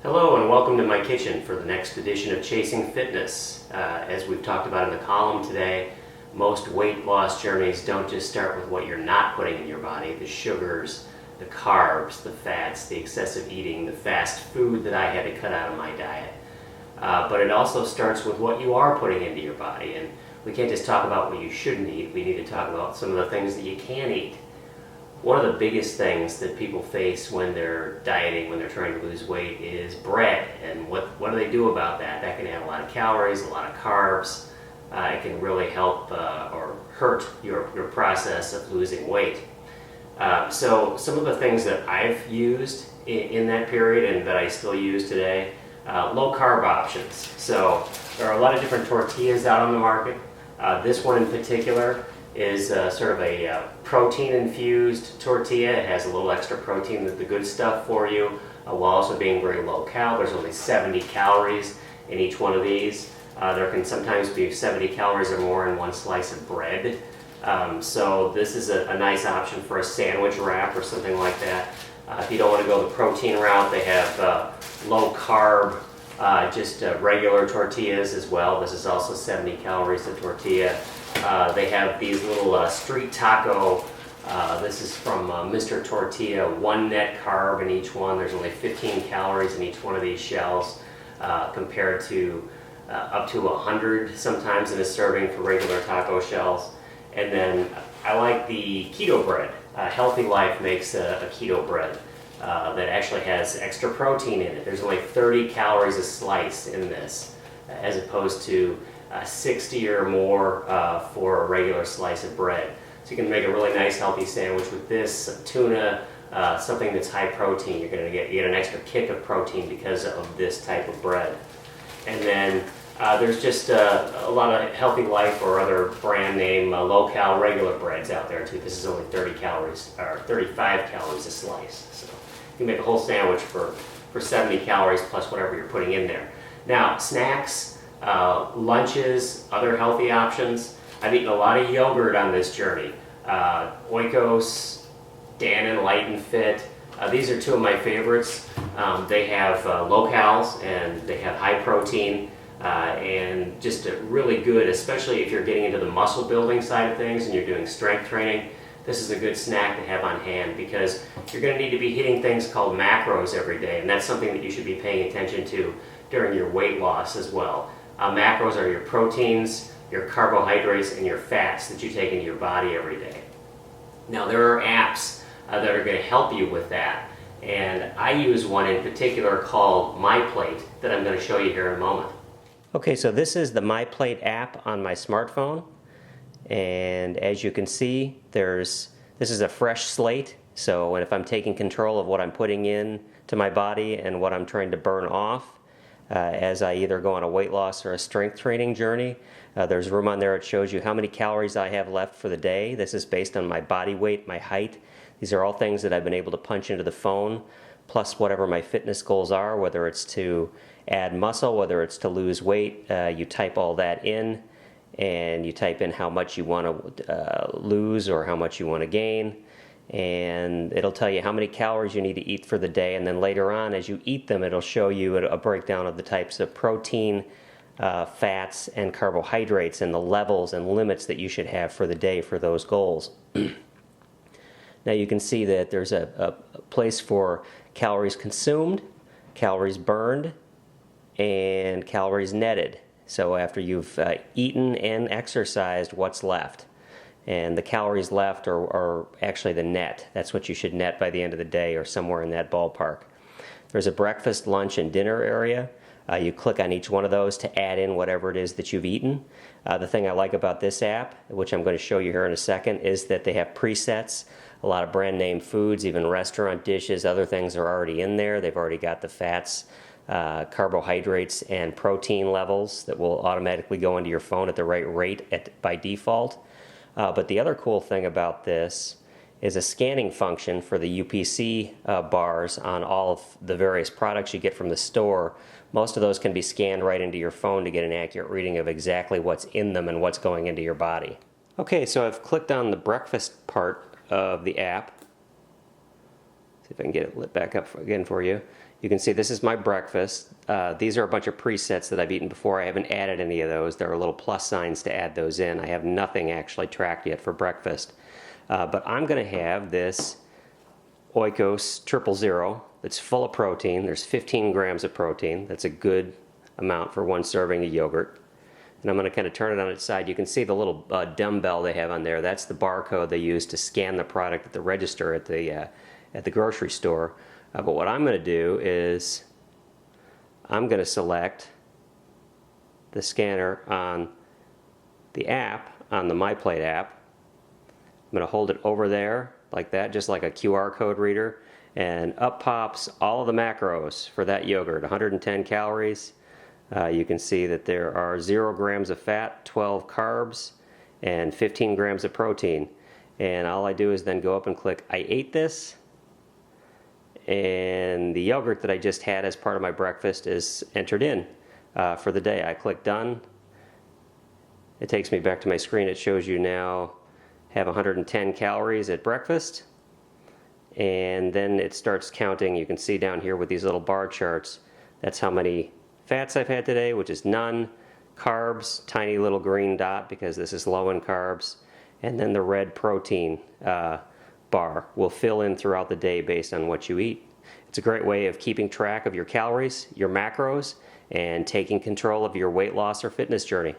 Hello and welcome to my kitchen for the next edition of Chasing Fitness. As we've talked about in the column today, most weight loss journeys don't just start with what you're not putting in your body, the sugars, the carbs, the fats, the excessive eating, the fast food that I had to cut out of my diet. But it also starts with what you are putting into your body. And we can't just talk about what you shouldn't eat, we need to talk about some of the things that you can eat. One of the biggest things that people face when they're dieting, when they're trying to lose weight, is bread. And what do they do about that? That can add a lot of calories, a lot of carbs. It can really help or hurt your process of losing weight. So some of the things that I've used in that period and that I still use today, low carb options. So there are a lot of different tortillas out on the market. This one in particular is sort of a protein-infused tortilla. It has a little extra protein, the good stuff for you, while also being very low cal. There's only 70 calories in each one of these. There can sometimes be 70 calories or more in one slice of bread. So this is a nice option for a sandwich wrap or something like that. If you don't want to go the protein route, they have low carb, just regular tortillas as well. This is also 70 calories a tortilla. They have these little street taco. This is from Mr. Tortilla, one net carb in each one. There's only 15 calories in each one of these shells compared to up to 100 sometimes in a serving for regular taco shells. And then I like the Keto Bread. Healthy Life makes a Keto Bread that actually has extra protein in it. There's only 30 calories a slice in this as opposed to 60 or more for a regular slice of bread. So you can make a really nice healthy sandwich with this, some tuna, something that's high protein. You're going to get an extra kick of protein because of this type of bread. And then there's just a lot of Healthy Life or other brand name low-cal regular breads out there too. This is only 30 calories or 35 calories a slice. So you can make a whole sandwich for 70 calories plus whatever you're putting in there. Now snacks, lunches, other healthy options. I've eaten a lot of yogurt on this journey. Oikos, Dannon, Light and Fit. These are two of my favorites. They have low calories and they have high protein and just really good, especially if you're getting into the muscle building side of things and you're doing strength training. This is a good snack to have on hand because you're going to need to be hitting things called macros every day, and that's something that you should be paying attention to during your weight loss as well. Macros are your proteins, your carbohydrates, and your fats that you take into your body every day. Now there are apps that are going to help you with that, and I use one in particular called MyPlate that I'm going to show you here in a moment. Okay, so this is the MyPlate app on my smartphone, and as you can see, this is a fresh slate. So if I'm taking control of what I'm putting in to my body and what I'm trying to burn off, as I either go on a weight loss or a strength training journey. There's room on there that shows you how many calories I have left for the day. This is based on my body weight, my height. These are all things that I've been able to punch into the phone, plus whatever my fitness goals are, whether it's to add muscle, whether it's to lose weight. You type all that in, and you type in how much you want to lose or how much you want to gain. And it'll tell you how many calories you need to eat for the day, and then later on as you eat them it'll show you a breakdown of the types of protein, fats, and carbohydrates and the levels and limits that you should have for the day for those goals. Now you can see that there's a place for calories consumed, calories burned, and calories netted. So after you've eaten and exercised, what's left? And the calories left are actually the net. That's what you should net by the end of the day or somewhere in that ballpark. There's a breakfast, lunch, and dinner area. You click on each one of those to add in whatever it is that you've eaten. The thing I like about this app, which I'm going to show you here in a second, is that they have presets. A lot of brand name foods, even restaurant dishes, other things are already in there. They've already got the fats, carbohydrates, and protein levels that will automatically go into your phone at the right rate by default. But the other cool thing about this is a scanning function for the UPC bars on all of the various products you get from the store. Most of those can be scanned right into your phone to get an accurate reading of exactly what's in them and what's going into your body. Okay, so I've clicked on the breakfast part of the app. So if I can get it lit back up again for you. You can see this is my breakfast. These are a bunch of presets that I've eaten before. I haven't added any of those. There are little plus signs to add those in. I have nothing actually tracked yet for breakfast. But I'm going to have this Oikos 000 that's full of protein. There's 15 grams of protein. That's a good amount for one serving of yogurt. And I'm going to kind of turn it on its side. You can see the little dumbbell they have on there. That's the barcode they use to scan the product at the register at the grocery store. But what I'm going to do is I'm going to select the scanner on the app, on the MyPlate app. I'm going to hold it over there like that, just like a QR code reader, and up pops all of the macros for that yogurt. 110 calories. You can see that there are 0 grams of fat, 12 carbs, and 15 grams of protein. And all I do is then go up and click I ate this, and the yogurt that I just had as part of my breakfast is entered in for the day. I click done. It takes me back to my screen. It shows you now have 110 calories at breakfast, and then it starts counting. You can see down here with these little bar charts, that's how many fats I've had today, which is none. Carbs, tiny little green dot because this is low in carbs, and then the red protein bar will fill in throughout the day based on what you eat. It's a great way of keeping track of your calories, your macros, and taking control of your weight loss or fitness journey.